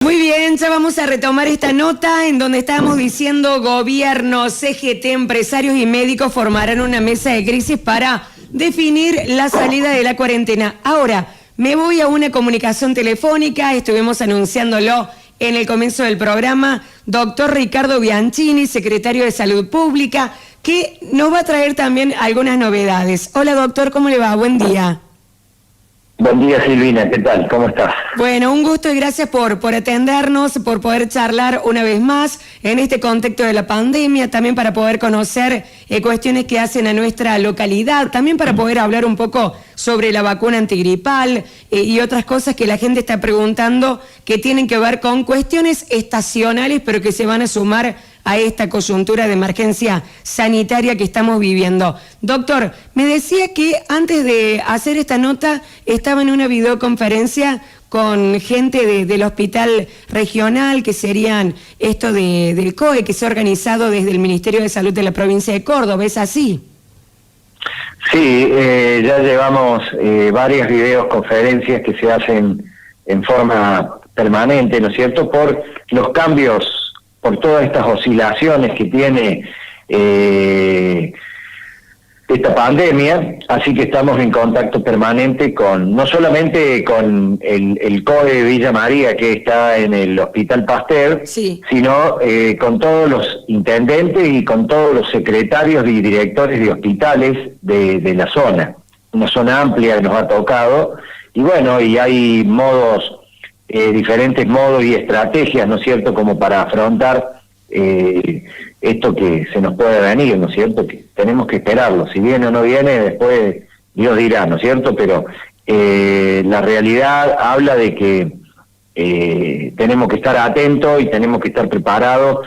Muy bien, ya vamos a retomar esta nota en donde estábamos diciendo gobierno, CGT, empresarios y médicos formarán una mesa de crisis para definir la salida de la cuarentena. Ahora, me voy a una comunicación telefónica, estuvimos anunciándolo en el comienzo del programa, doctor Ricardo Bianchini, secretario de Salud Pública, que nos va a traer también algunas novedades. Hola doctor, ¿cómo le va? Buen día. Buen día, Silvina, ¿qué tal? ¿Cómo estás? Bueno, un gusto y gracias por atendernos, por poder charlar una vez más en este contexto de la pandemia, también para poder conocer cuestiones que hacen a nuestra localidad, también para poder hablar un poco sobre la vacuna antigripal y otras cosas que la gente está preguntando que tienen que ver con cuestiones estacionales, pero que se van a sumar a esta coyuntura de emergencia sanitaria que estamos viviendo. Doctor, me decía que antes de hacer esta nota estaba en una videoconferencia con gente del hospital regional, que serían esto del COE, que se ha organizado desde el Ministerio de Salud de la provincia de Córdoba, ¿es así? Sí, ya llevamos varias videoconferencias que se hacen en forma permanente, ¿no es cierto?, por los cambios, por todas estas oscilaciones que tiene esta pandemia, así que estamos en contacto permanente con, no solamente con el COE de Villa María, que está en el Hospital Pasteur, sí, sino con todos los intendentes y con todos los secretarios y directores de hospitales de la zona. Una zona amplia que nos ha tocado, y bueno, y hay modos, diferentes modos y estrategias, ¿no es cierto?, como para afrontar esto que se nos puede venir, ¿no es cierto?, que tenemos que esperarlo, si viene o no viene, después Dios dirá, ¿no es cierto?, pero la realidad habla de que tenemos que estar atentos y tenemos que estar preparados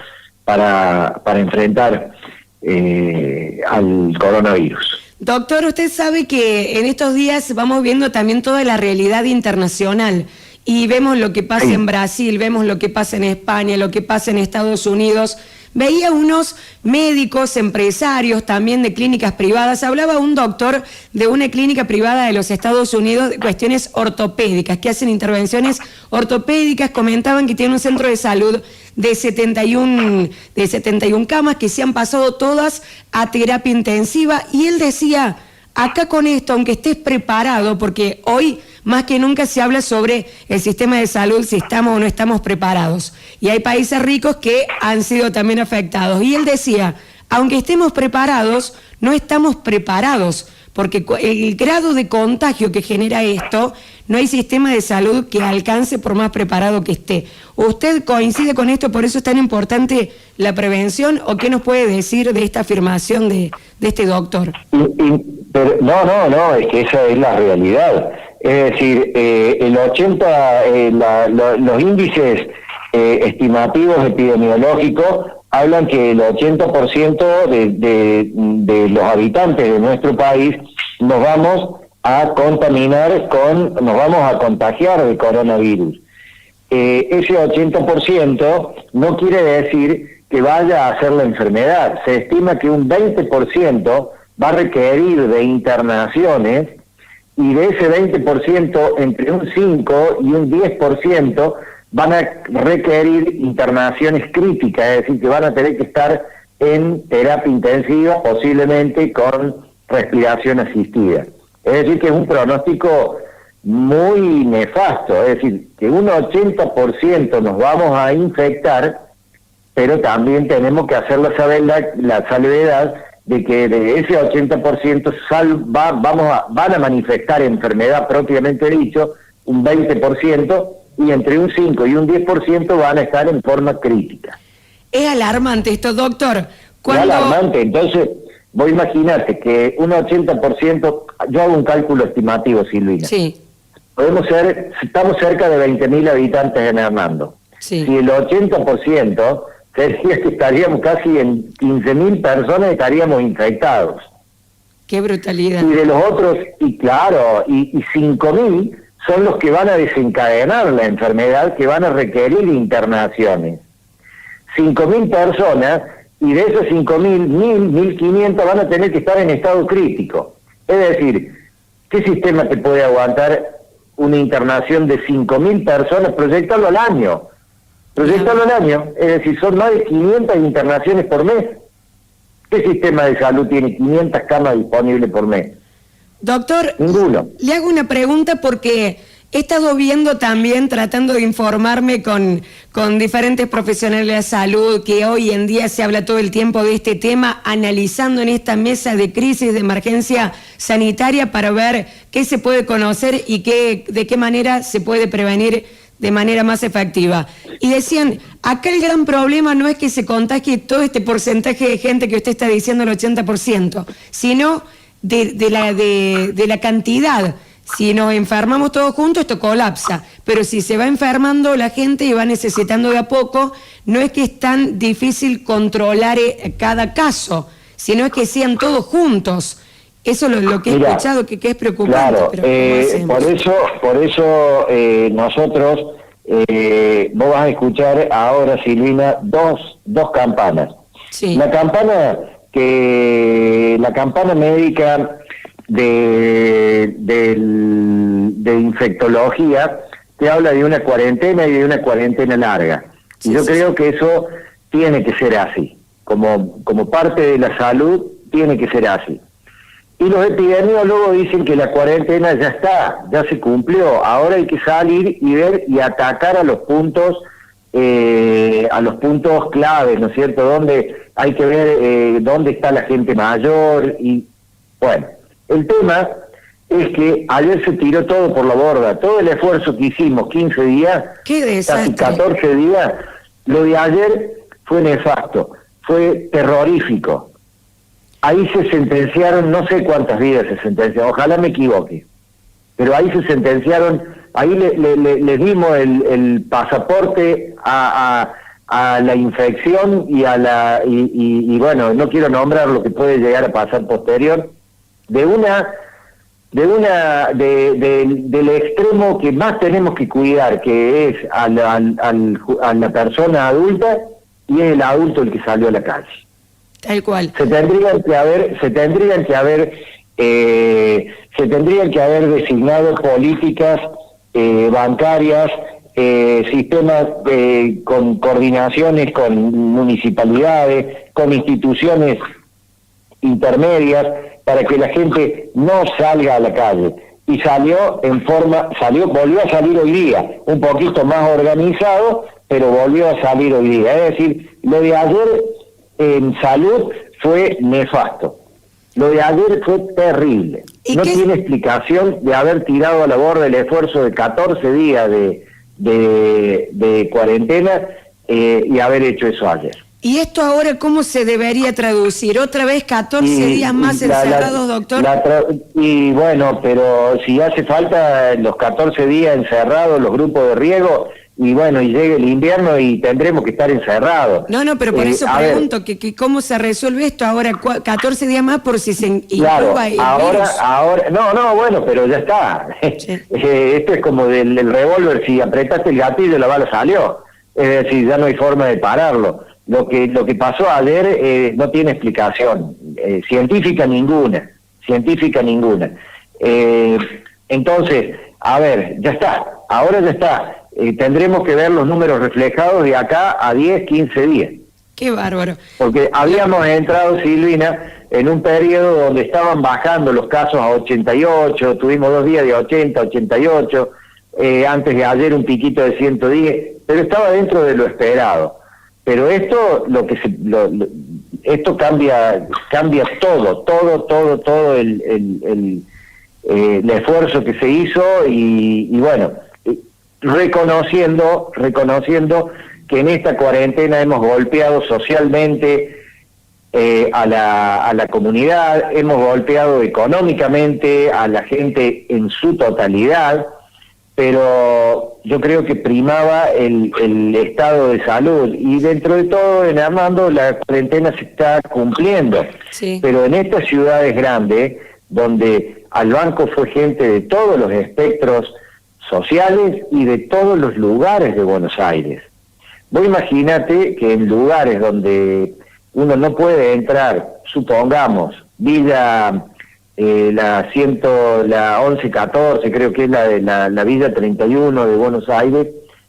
para enfrentar al coronavirus. Doctor, usted sabe que en estos días vamos viendo también toda la realidad internacional y vemos lo que pasa en Brasil, vemos lo que pasa en España, lo que pasa en Estados Unidos. Veía unos médicos, empresarios también de clínicas privadas. Hablaba un doctor de una clínica privada de los Estados Unidos de cuestiones ortopédicas, que hacen intervenciones ortopédicas. Comentaban que tiene un centro de salud de 71 camas que se han pasado todas a terapia intensiva. Y él decía, acá con esto, aunque estés preparado, porque hoy más que nunca se habla sobre el sistema de salud, si estamos o no estamos preparados. Y hay países ricos que han sido también afectados. Y él decía, aunque estemos preparados, no estamos preparados, porque el grado de contagio que genera esto, no hay sistema de salud que alcance por más preparado que esté. ¿Usted coincide con esto? ¿Por eso es tan importante la prevención? ¿O qué nos puede decir de esta afirmación de este doctor? Pero no, es que esa es la realidad. Es decir, los índices estimativos epidemiológicos hablan que el 80% de los habitantes de nuestro país nos vamos a contaminar nos vamos a contagiar de coronavirus. Ese 80% no quiere decir que vaya a hacer la enfermedad. Se estima que un 20% va a requerir de internaciones, y de ese 20%, entre un 5 y un 10% van a requerir internaciones críticas, es decir, que van a tener que estar en terapia intensiva, posiblemente con respiración asistida. Es decir, que es un pronóstico muy nefasto, es decir, que un 80% nos vamos a infectar, pero también tenemos que hacer la salvedad de que de ese 80% van a manifestar enfermedad propiamente dicho, un 20%, y entre un 5 y un 10% van a estar en forma crítica. Es alarmante esto, doctor. Es alarmante, entonces, vos imaginate que un 80%, yo hago un cálculo estimativo, Silvina. Sí. Estamos cerca de 20.000 habitantes en Hernando. Sí. Si el 80%... sería que estaríamos casi en 15.000 personas, estaríamos infectados. ¡Qué brutalidad! Y de los otros, y claro, y 5.000 son los que van a desencadenar la enfermedad, que van a requerir internaciones. 5.000 personas, y de esos 5.000, 1.500 van a tener que estar en estado crítico. Es decir, ¿qué sistema te puede aguantar una internación de 5.000 personas? Proyectarlo al año. Proyectalo al año, es decir, son más de 500 internaciones por mes. ¿Qué sistema de salud tiene 500 camas disponibles por mes? Doctor, Ninguno. le hago una pregunta porque he estado viendo también, tratando de informarme con diferentes profesionales de la salud, que hoy en día se habla todo el tiempo de este tema, analizando en esta mesa de crisis, de emergencia sanitaria, para ver qué se puede conocer y de qué manera se puede prevenir de manera más efectiva. Y decían, acá el gran problema no es que se contagie todo este porcentaje de gente que usted está diciendo, el 80%, sino de la cantidad. Si nos enfermamos todos juntos, esto colapsa, pero si se va enfermando la gente y va necesitando de a poco, no es que es tan difícil controlar cada caso, sino es que sean todos juntos. Eso es lo que he escuchado, que es preocupante. Claro, pero por eso nosotros, vos vas a escuchar ahora, Silvina, dos campanas. Sí. La campana médica de infectología te habla de una cuarentena y de una cuarentena larga. Sí, y yo creo que eso tiene que ser así. Como parte de la salud, tiene que ser así. Y los epidemiólogos dicen que la cuarentena ya está, ya se cumplió. Ahora hay que salir y ver y atacar a los puntos claves, ¿no es cierto? Donde hay que ver dónde está la gente mayor y bueno. El tema es que ayer se tiró todo por la borda, todo el esfuerzo que hicimos, 15 días, casi 14 días, lo de ayer fue nefasto, fue terrorífico. Ahí se sentenciaron, no sé cuántas vidas se sentenciaron, ojalá me equivoque, pero ahí se sentenciaron, ahí le dimos el pasaporte a la infección y a y bueno, no quiero nombrar lo que puede llegar a pasar posterior, del extremo que más tenemos que cuidar, que es a la persona adulta, y es el adulto el que salió a la calle. Tal cual. Se tendrían que haber designado políticas bancarias, sistemas con coordinaciones con municipalidades, con instituciones intermedias, para que la gente no salga a la calle. Y volvió a salir hoy día, un poquito más organizado, pero volvió a salir hoy día. Es decir, lo de ayer en salud fue nefasto. Lo de ayer fue terrible. No tiene explicación de haber tirado a la borda el esfuerzo de 14 días de cuarentena y haber hecho eso ayer. ¿Y esto ahora cómo se debería traducir? ¿Otra vez 14 días más encerrados, doctor? Y bueno, pero si hace falta los 14 días encerrados, los grupos de riesgo, y bueno, y llegue el invierno y tendremos que estar encerrados. No, pero por eso pregunto, que ¿cómo se resuelve esto ahora? 14 días más por si se claro, ahora, no, bueno, pero ya está. Sí. Esto es como del revólver, si apretaste el gatillo, la bala salió. Es decir, ya no hay forma de pararlo. Lo que pasó ayer no tiene explicación, científica ninguna. Entonces, a ver, ya está, ahora ya está. Tendremos que ver los números reflejados de acá a 10, 15 días. Qué bárbaro. Porque habíamos entrado, Silvina, en un periodo donde estaban bajando los casos a 88, tuvimos 2 días de 80, 88, antes de ayer un piquito de 110, pero estaba dentro de lo esperado. Pero esto esto cambia todo el esfuerzo que se hizo y bueno, reconociendo que en esta cuarentena hemos golpeado socialmente a la comunidad, hemos golpeado económicamente a la gente en su totalidad, pero yo creo que primaba el estado de salud y dentro de todo, en Armando, la cuarentena se está cumpliendo. Sí. Pero en estas ciudades grandes, donde al banco fue gente de todos los espectros sociales y de todos los lugares de Buenos Aires. Vos imagínate que en lugares donde uno no puede entrar, supongamos, Villa... la 1114, creo que es la Villa 31 de Buenos Aires,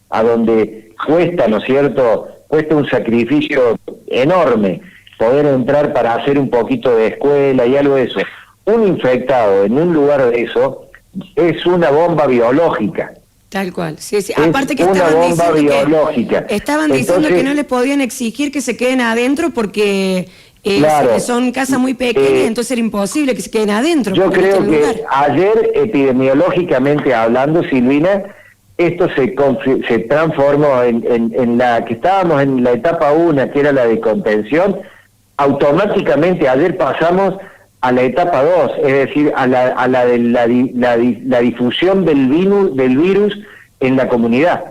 a donde cuesta, ¿no es cierto?, cuesta un sacrificio enorme poder entrar para hacer un poquito de escuela y algo de eso. Un infectado en un lugar de eso es una bomba biológica. Tal cual, sí, sí. Es Aparte que una estaban bomba diciendo biológica. que no les podían exigir que se queden adentro porque Claro, son casas muy pequeñas, entonces era imposible que se queden adentro. Yo creo que lugar. ayer, epidemiológicamente hablando, Silvina, esto se transformó en la que estábamos en la etapa 1, que era la de contención. Automáticamente ayer pasamos a la etapa 2, es decir, a la de la difusión del virus en la comunidad.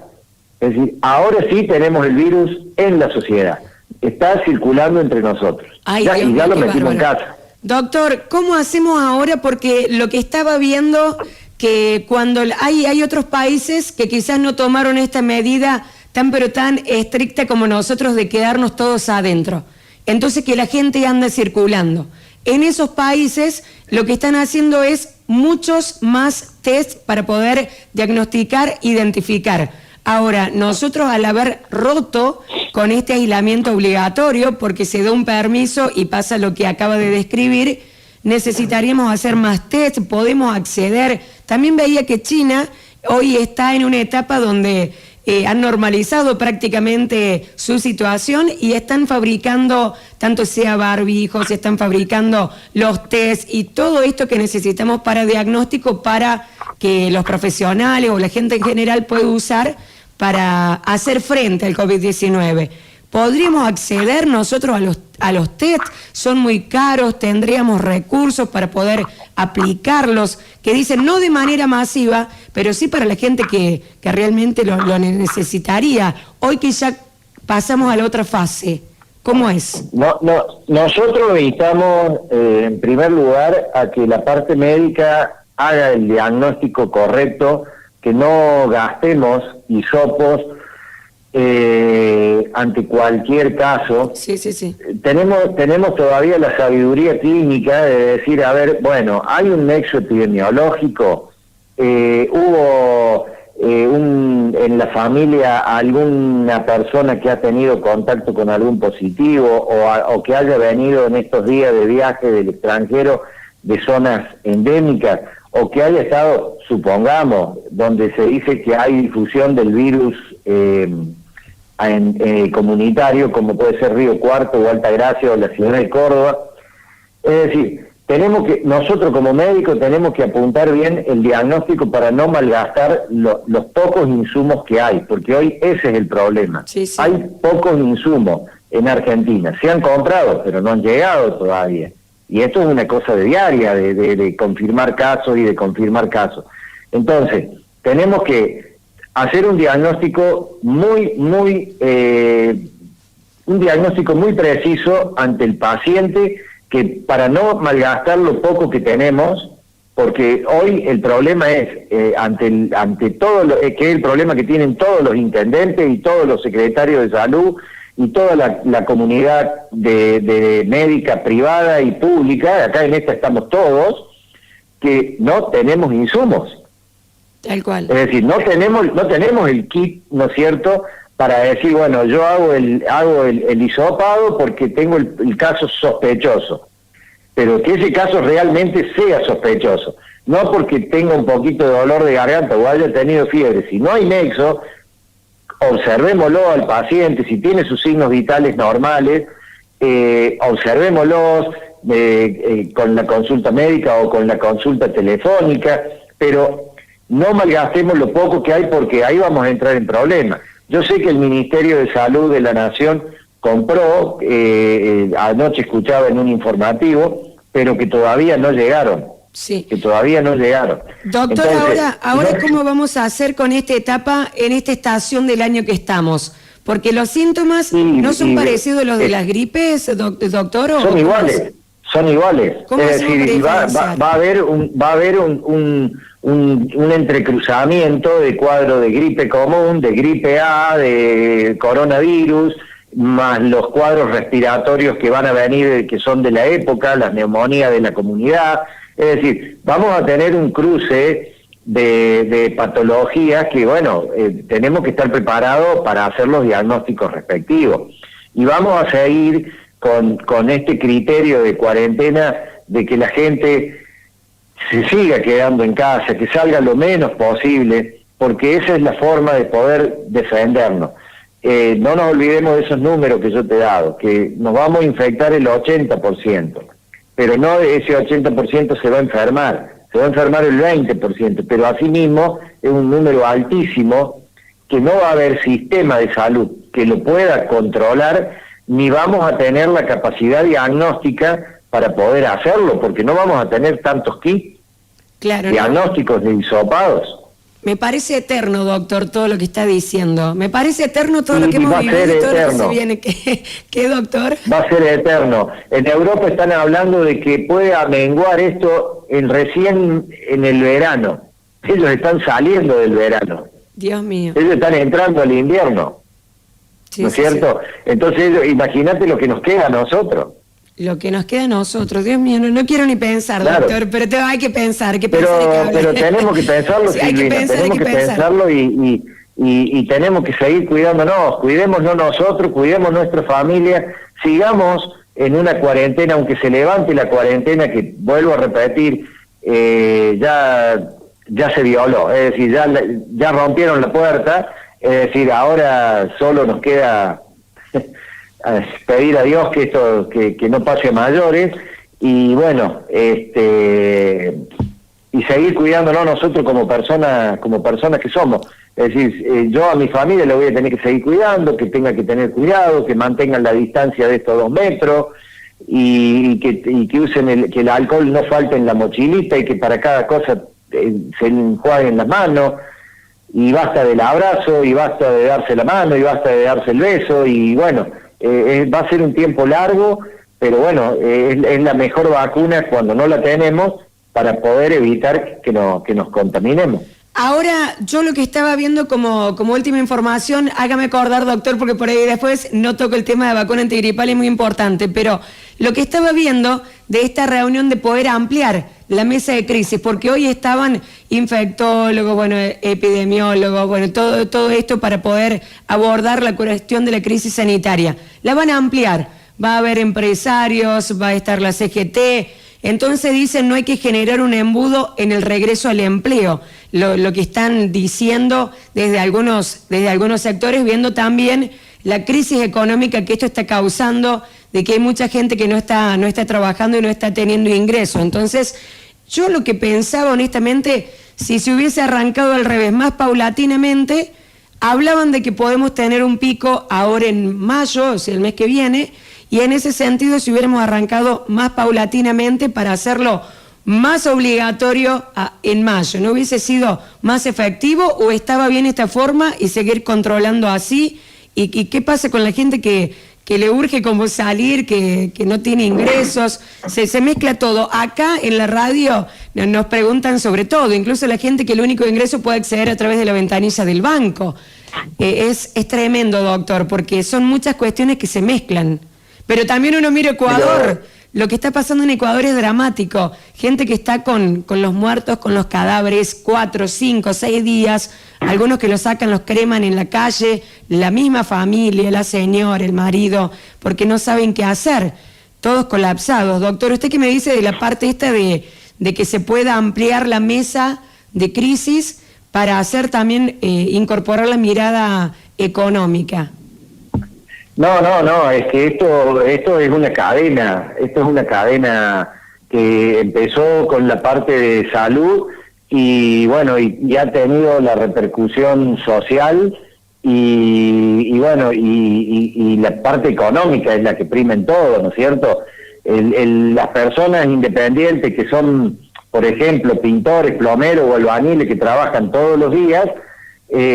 Es decir, ahora sí tenemos el virus en la sociedad. Está circulando entre nosotros. Ay, Ya, Dios y ya mío, lo metimos en bárbaro. casa. Doctor, ¿cómo hacemos ahora? Porque lo que estaba viendo, que cuando hay otros países que quizás no tomaron esta medida tan pero tan estricta como nosotros de quedarnos todos adentro. Entonces que la gente anda circulando. En esos países lo que están haciendo es muchos más test para poder diagnosticar, identificar. Ahora, nosotros al haber roto con este aislamiento obligatorio, porque se da un permiso y pasa lo que acaba de describir, necesitaríamos hacer más test, podemos acceder. También veía que China hoy está en una etapa donde han normalizado prácticamente su situación y están fabricando, tanto sea barbijos, están fabricando los test y todo esto que necesitamos para diagnóstico para que los profesionales o la gente en general pueda usar para hacer frente al COVID-19. ¿Podríamos acceder nosotros a los test? ¿Son muy caros? ¿Tendríamos recursos para poder aplicarlos? Que dicen no de manera masiva, pero sí para la gente que realmente lo necesitaría. Hoy que ya pasamos a la otra fase, ¿cómo es? Nosotros necesitamos, en primer lugar, a que la parte médica haga el diagnóstico correcto, que no gastemos hisopos ante cualquier caso. Sí, sí, sí. Tenemos todavía la sabiduría clínica de decir, a ver, bueno, hay un nexo epidemiológico, hubo en la familia alguna persona que ha tenido contacto con algún positivo o que haya venido en estos días de viaje del extranjero de zonas endémicas, o que haya estado, supongamos, donde se dice que hay difusión del virus comunitario, como puede ser Río Cuarto o Altagracia o la ciudad de Córdoba. Es decir, nosotros como médicos tenemos que apuntar bien el diagnóstico para no malgastar los pocos insumos que hay, porque hoy ese es el problema. Sí, sí. Hay pocos insumos en Argentina, se han comprado, pero no han llegado todavía. Y esto es una cosa de diaria, de confirmar casos y de confirmar casos. Entonces, tenemos que hacer un diagnóstico muy preciso ante el paciente, que para no malgastar lo poco que tenemos, porque hoy el problema es, ante todo que es el problema que tienen todos los intendentes y todos los secretarios de salud, y toda la comunidad de médica privada y pública, acá en esta estamos todos, que no tenemos insumos. Tal cual. Es decir, no tenemos el kit, ¿no es cierto?, para decir, bueno, yo hago el hisopado porque tengo el caso sospechoso, pero que ese caso realmente sea sospechoso, no porque tenga un poquito de dolor de garganta o haya tenido fiebre. Si no hay nexo, observémoslo al paciente, si tiene sus signos vitales normales, observémoslos con la consulta médica o con la consulta telefónica, pero no malgastemos lo poco que hay, porque ahí vamos a entrar en problemas. Yo sé que el Ministerio de Salud de la Nación compró, anoche escuchaba en un informativo, pero que todavía no llegaron. Sí. Que todavía no llegaron. Doctor, Entonces, ahora ¿cómo vamos a hacer con esta etapa, en esta estación del año que estamos? Porque los síntomas no son parecidos a los de las gripes, doctor. Son iguales, son iguales. ¿Cómo Es decir, va a haber un entrecruzamiento de cuadro de gripe común, de gripe A, de coronavirus, más los cuadros respiratorios que van a venir, que son de la época, las neumonías de la comunidad. Es decir, vamos a tener un cruce de patologías que, bueno, tenemos que estar preparados para hacer los diagnósticos respectivos. Y vamos a seguir con este criterio de cuarentena, de que la gente se siga quedando en casa, que salga lo menos posible, porque esa es la forma de poder defendernos. No nos olvidemos de esos números que yo te he dado, que nos vamos a infectar el 80%, pero no ese 80% se va a enfermar el 20%, pero asimismo es un número altísimo que no va a haber sistema de salud que lo pueda controlar, ni vamos a tener la capacidad diagnóstica para poder hacerlo, porque no vamos a tener tantos kits diagnósticos ni hisopados. Me parece eterno, doctor, todo lo que está diciendo. Me parece eterno todo lo que hemos vivido y todo lo que se viene. ¿Qué, doctor? Va a ser eterno. En Europa están hablando de que puede amenguar esto recién en el verano. Ellos están saliendo del verano. Dios mío. Ellos están entrando al invierno. Sí, ¿no es cierto? Sí. Entonces, imagínate lo que nos queda a nosotros. Lo que nos queda a nosotros, Dios mío, no quiero ni pensar, claro, doctor, pero hay que pensar, pero tenemos que pensarlo, sí, Silvina, tenemos que pensarlo y tenemos que seguir cuidándonos, cuidémonos nosotros, cuidemos nuestra familia, sigamos en una cuarentena, aunque se levante la cuarentena, que vuelvo a repetir, ya se violó, es decir, ya rompieron la puerta, es decir, ahora solo nos queda pedir a Dios que esto que no pase a mayores y bueno, y seguir cuidándonos nosotros como personas que somos. Es decir, yo a mi familia le voy a tener que seguir cuidando, que tenga que tener cuidado, que mantengan la distancia de estos 2 metros y que usen que el alcohol no falte en la mochilita y que para cada cosa se enjuaguen las manos. Y basta del abrazo, y basta de darse la mano, y basta de darse el beso, y bueno, va a ser un tiempo largo, pero bueno, es la mejor vacuna cuando no la tenemos para poder evitar que nos contaminemos. Ahora, yo lo que estaba viendo como última información, hágame acordar, doctor, porque por ahí después no toco el tema de vacuna antigripal, es muy importante, pero lo que estaba viendo de esta reunión de poder ampliar la mesa de crisis, porque hoy estaban infectólogos, bueno, epidemiólogos, bueno, todo esto para poder abordar la cuestión de la crisis sanitaria. La van a ampliar, va a haber empresarios, va a estar la CGT, entonces dicen no hay que generar un embudo en el regreso al empleo, lo que están diciendo desde algunos sectores, viendo también la crisis económica que esto está causando, de que hay mucha gente que no está trabajando y no está teniendo ingresos. Entonces, yo lo que pensaba honestamente, si se hubiese arrancado al revés, más paulatinamente, hablaban de que podemos tener un pico ahora en mayo, o sea, el mes que viene, y en ese sentido, si hubiéramos arrancado más paulatinamente para hacerlo más obligatorio en mayo, ¿no hubiese sido más efectivo o estaba bien esta forma y seguir controlando así? ¿Y qué pasa con la gente que le urge como salir, que no tiene ingresos? Se mezcla todo. Acá en la radio nos preguntan sobre todo, incluso la gente que el único ingreso puede acceder a través de la ventanilla del banco. Es tremendo, doctor, porque son muchas cuestiones que se mezclan. Pero también uno mira Ecuador, lo que está pasando en Ecuador es dramático. Gente que está con los muertos, con los cadáveres, 4, 5, 6 días, algunos que los sacan, los creman en la calle, la misma familia, la señora, el marido, porque no saben qué hacer, todos colapsados. Doctor, ¿usted qué me dice de la parte esta de que se pueda ampliar la mesa de crisis para hacer también, incorporar la mirada económica? No, es que esto es una cadena, que empezó con la parte de salud y bueno, y ha tenido la repercusión social y bueno, y la parte económica es la que prima en todo, ¿no es cierto? Las personas independientes que son, por ejemplo, pintores, plomeros o albañiles que trabajan todos los días,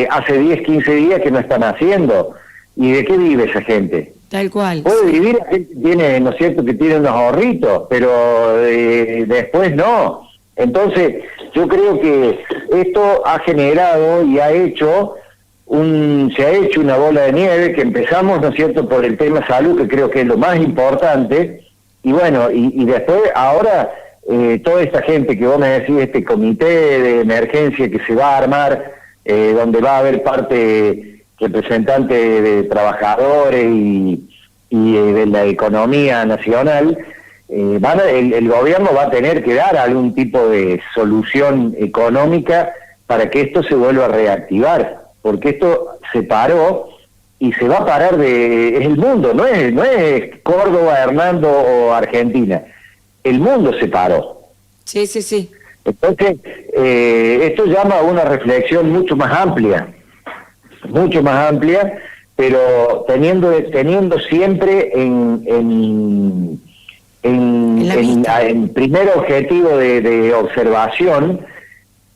hace 10, 15 días que no están haciendo. ¿Y de qué vive esa gente? Tal cual. Puede vivir, la gente tiene, ¿no es cierto?, que tiene unos ahorritos, pero después no. Entonces, yo creo que esto ha generado y se ha hecho una bola de nieve, que empezamos, ¿no es cierto?, por el tema salud, que creo que es lo más importante, y bueno, y después ahora toda esta gente que vos me decís, este comité de emergencia que se va a armar, donde va a haber parte representante de trabajadores y de la economía nacional, el gobierno va a tener que dar algún tipo de solución económica para que esto se vuelva a reactivar, porque esto se paró y se va a parar es el mundo, no es Córdoba, Hernando o Argentina, el mundo se paró. Sí, sí, sí. Entonces, esto llama a una reflexión mucho más amplia, pero teniendo siempre en primer objetivo de observación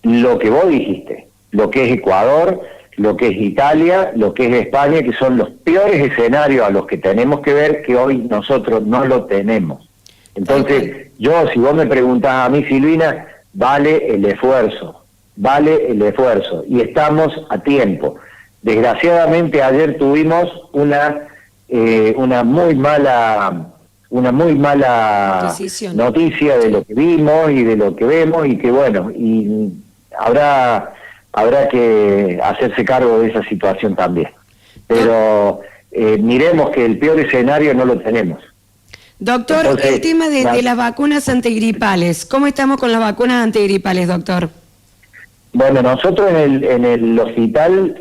lo que vos dijiste, lo que es Ecuador, lo que es Italia, lo que es España, que son los peores escenarios a los que tenemos que ver, que hoy nosotros no lo tenemos. Entonces, si vos me preguntás a mí, Silvina, vale el esfuerzo, y estamos a tiempo. Desgraciadamente ayer tuvimos una muy mala decisión, noticia de lo que vimos y de lo que vemos, y que bueno, y habrá que hacerse cargo de esa situación también. Pero miremos que el peor escenario no lo tenemos. Doctor, entonces, el tema de las vacunas antigripales, ¿cómo estamos con las vacunas antigripales, doctor? Bueno, nosotros en el hospital,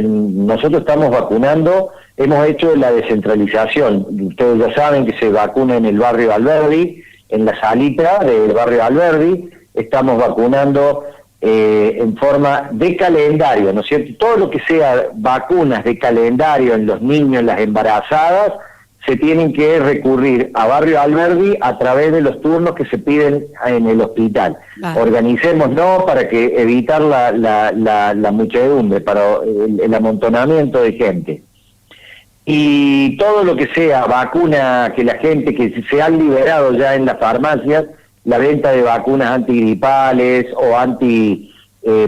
nosotros estamos vacunando, hemos hecho la descentralización. Ustedes ya saben que se vacuna en el barrio Alberdi, en la salita del barrio Alberdi, estamos vacunando en forma de calendario, ¿no es cierto? Todo lo que sea vacunas de calendario en los niños, las embarazadas, se tienen que recurrir a Barrio Alberdi a través de los turnos que se piden en el hospital. Vale. Organicémonos para que evitar la muchedumbre, para el amontonamiento de gente. Y todo lo que sea vacuna, que la gente que se han liberado ya en las farmacias, la venta de vacunas antigripales o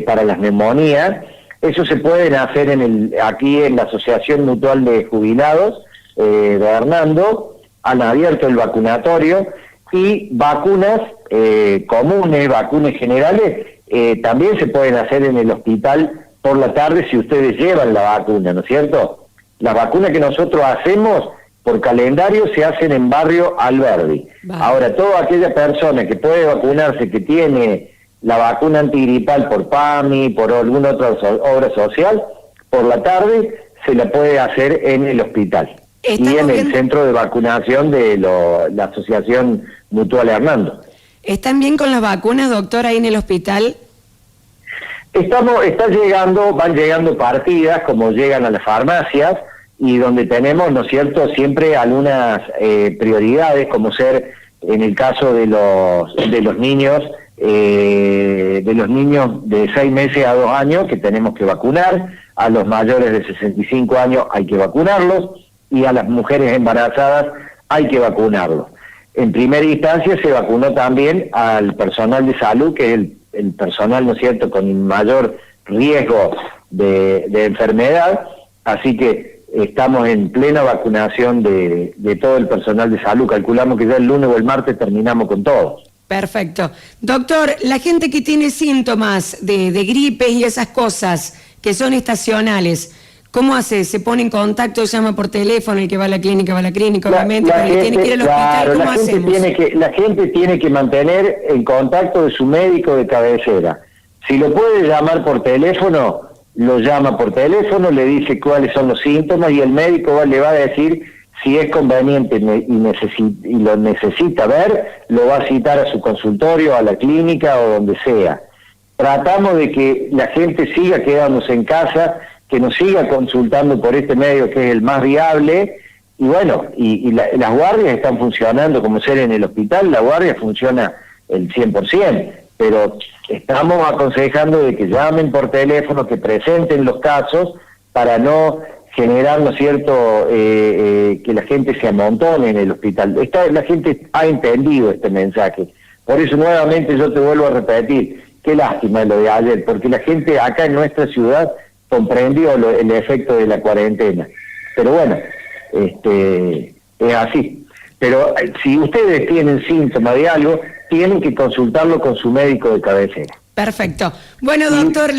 para las neumonías, eso se pueden hacer aquí en la Asociación Mutual de Jubilados de Hernando. Han abierto el vacunatorio, y vacunas comunes, vacunas generales, también se pueden hacer en el hospital por la tarde si ustedes llevan la vacuna, ¿no es cierto? Las vacunas que nosotros hacemos por calendario se hacen en Barrio Alberdi. Vale. Ahora, toda aquella persona que puede vacunarse, que tiene la vacuna antigripal por PAMI, por alguna otra obra social, por la tarde se la puede hacer en el hospital y en el centro de vacunación de la Asociación Mutual Hernando. ¿Están bien con las vacunas, doctor, ahí en el hospital? Van llegando partidas, como llegan a las farmacias, y donde tenemos, ¿no es cierto?, siempre algunas prioridades, como ser en el caso de los niños de 6 meses a 2 años, que tenemos que vacunar, a los mayores de 65 años hay que vacunarlos, y a las mujeres embarazadas hay que vacunarlos. En primera instancia se vacunó también al personal de salud, que es el personal, ¿no es cierto?, con mayor riesgo de enfermedad, así que estamos en plena vacunación de todo el personal de salud. Calculamos que ya el lunes o el martes terminamos con todo. Perfecto. Doctor, la gente que tiene síntomas de gripes y esas cosas que son estacionales, ¿cómo hace? ¿Se pone en contacto, llama por teléfono, el que va a la clínica, obviamente, pero el que tiene que ir al hospital, ¿cómo hacemos? La gente tiene que mantener el contacto de su médico de cabecera. Si lo puede llamar por teléfono, lo llama por teléfono, le dice cuáles son los síntomas, y el médico le va a decir si es conveniente y lo necesita ver, lo va a citar a su consultorio, a la clínica o donde sea. Tratamos de que la gente siga quedándose en casa, que nos siga consultando por este medio, que es el más viable, y bueno, las guardias están funcionando, como ser en el hospital, la guardia funciona el 100%, pero estamos aconsejando de que llamen por teléfono, que presenten los casos, para no generar, ¿no es cierto?, que la gente se amontone en el hospital. La gente ha entendido este mensaje. Por eso nuevamente yo te vuelvo a repetir, qué lástima lo de ayer, porque la gente acá en nuestra ciudad comprendió el efecto de la cuarentena. Pero bueno, es así. Pero si ustedes tienen síntomas de algo, tienen que consultarlo con su médico de cabecera. Perfecto. Bueno, doctor,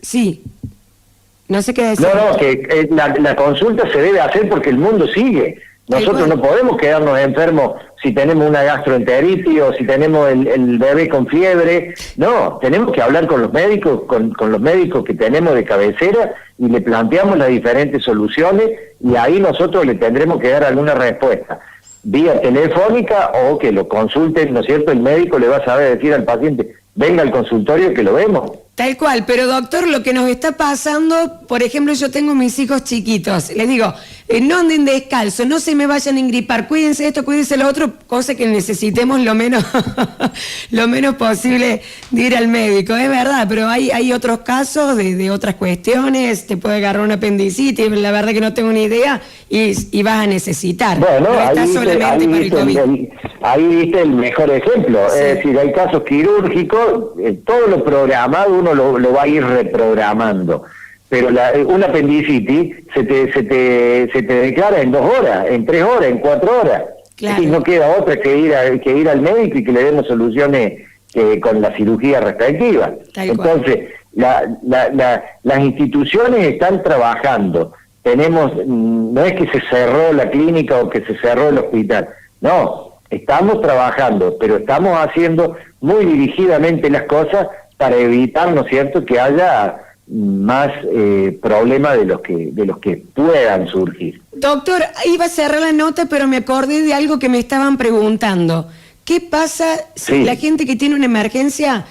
sí. No sé qué decir. No, que la consulta se debe hacer porque el mundo sigue. Nosotros no podemos quedarnos enfermos si tenemos una gastroenteritis o si tenemos el bebé con fiebre. No, tenemos que hablar con los médicos, con los médicos que tenemos de cabecera, y le planteamos las diferentes soluciones, y ahí nosotros le tendremos que dar alguna respuesta, vía telefónica, o que lo consulten, ¿no es cierto? El médico le va a saber decir al paciente, venga al consultorio que lo vemos. Tal cual, pero doctor, lo que nos está pasando, por ejemplo, yo tengo mis hijos chiquitos, les digo, no anden descalzos, no se me vayan a engripar, cuídense esto, cuídense lo otro, cosa que necesitemos lo menos lo menos posible de ir al médico, es verdad, pero hay otros casos de otras cuestiones, te puede agarrar una apendicitis, la verdad que no tengo ni idea, y vas a necesitar. Bueno, no está solamente para el COVID. Ahí viste el mejor ejemplo, sí. Es decir, hay casos quirúrgicos, todo lo programado uno lo va a ir reprogramando, pero una apendicitis se te declara en 2 horas, en 3 horas, en 4 horas. Claro. Y no queda otra que ir al médico y que le demos soluciones con la cirugía respectiva. Entonces, las instituciones están trabajando. No es que se cerró la clínica o que se cerró el hospital, no, estamos trabajando, pero estamos haciendo muy dirigidamente las cosas para evitar, ¿no es cierto?, que haya más problemas de los que puedan surgir. Doctor, iba a cerrar la nota, pero me acordé de algo que me estaban preguntando. ¿Qué pasa si la gente que tiene una emergencia,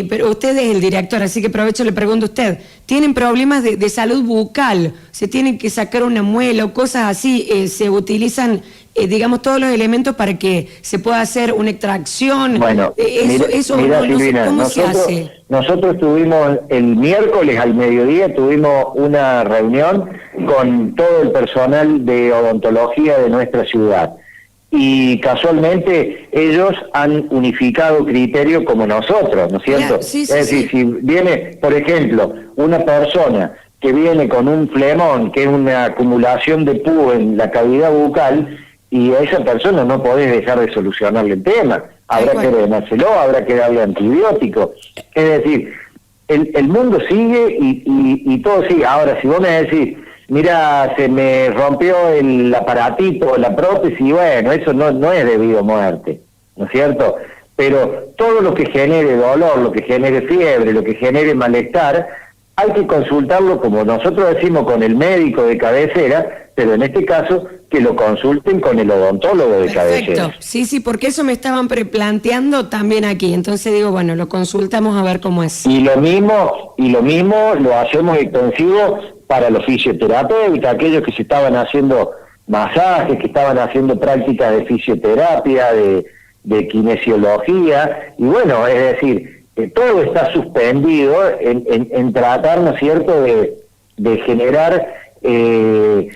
pero usted es el director, así que aprovecho, le pregunto a usted, tienen problemas de salud bucal, se tienen que sacar una muela o cosas así, se utilizan, digamos, todos los elementos para que se pueda hacer una extracción? Bueno, mira, Silvina, ¿cómo se hace? Nosotros tuvimos el miércoles al mediodía, tuvimos una reunión con todo el personal de odontología de nuestra ciudad. Y casualmente ellos han unificado criterios como nosotros, ¿no es cierto? Claro, sí, es decir, si viene, por ejemplo, una persona que viene con un flemón, que es una acumulación de pus en la cavidad bucal, y a esa persona no podés dejar de solucionarle el tema. Habrá que drenárselo, habrá que darle antibióticos. Es decir, el mundo sigue y todo sigue. Ahora, si vos me decís, mira, se me rompió el aparatito, la prótesis, bueno, eso no es debido a muerte, ¿no es cierto? Pero todo lo que genere dolor, lo que genere fiebre, lo que genere malestar, hay que consultarlo, como nosotros decimos, con el médico de cabecera, pero en este caso que lo consulten con el odontólogo de cabecera. Sí, porque eso me estaban planteando también aquí, entonces digo, bueno, lo consultamos a ver cómo es. Y lo mismo lo hacemos extensivo para los fisioterapeutas, aquellos que se estaban haciendo masajes, que estaban haciendo prácticas de fisioterapia, de kinesiología, y bueno, es decir, todo está suspendido en tratar, ¿no es cierto?, de generar, de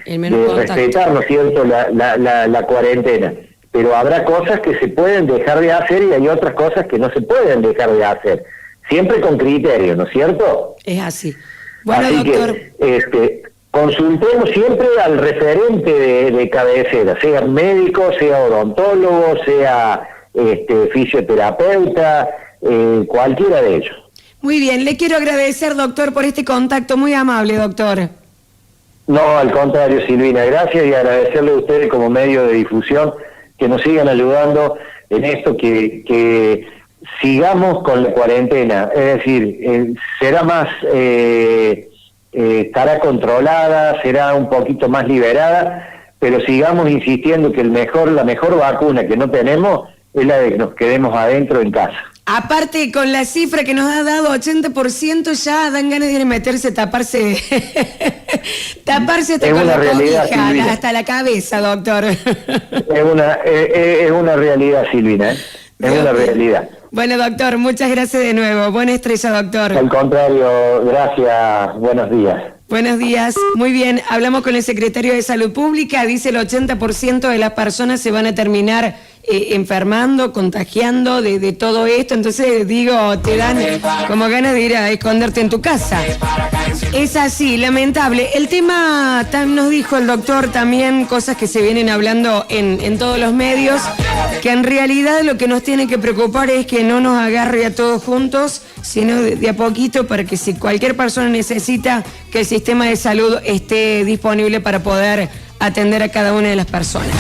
respetar, ¿no es cierto?, la cuarentena. Pero habrá cosas que se pueden dejar de hacer y hay otras cosas que no se pueden dejar de hacer. Siempre con criterio, ¿no es cierto? Es así. Bueno, así doctor, que consultemos siempre al referente de cabecera, sea médico, sea odontólogo, sea fisioterapeuta, cualquiera de ellos. Muy bien, le quiero agradecer, doctor, por este contacto, muy amable, doctor. No, al contrario, Silvina, gracias, y agradecerle a ustedes como medio de difusión que nos sigan ayudando en esto, que sigamos con la cuarentena, es decir, será más, estará controlada, será un poquito más liberada, pero sigamos insistiendo que la mejor vacuna que no tenemos es la de que nos quedemos adentro en casa. Aparte, con la cifra que nos ha dado, 80%, ya dan ganas de ir a meterse, taparse hasta con la cobija, hasta la cabeza, doctor. Es una realidad, Silvina, es una realidad. Bueno, doctor, muchas gracias de nuevo. Buena estrella, doctor. Al contrario, gracias. Buenos días. Buenos días. Muy bien, hablamos con el secretario de Salud Pública. Dice el 80% de las personas se van a terminar enfermando, contagiando de todo esto. Entonces, digo, te dan como ganas de ir a esconderte en tu casa. Es así, lamentable. El tema, nos dijo el doctor también, cosas que se vienen hablando en todos los medios, que en realidad lo que nos tiene que preocupar es que no nos agarre a todos juntos, sino de a poquito, para que si cualquier persona necesita, que el sistema de salud esté disponible para poder atender a cada una de las personas.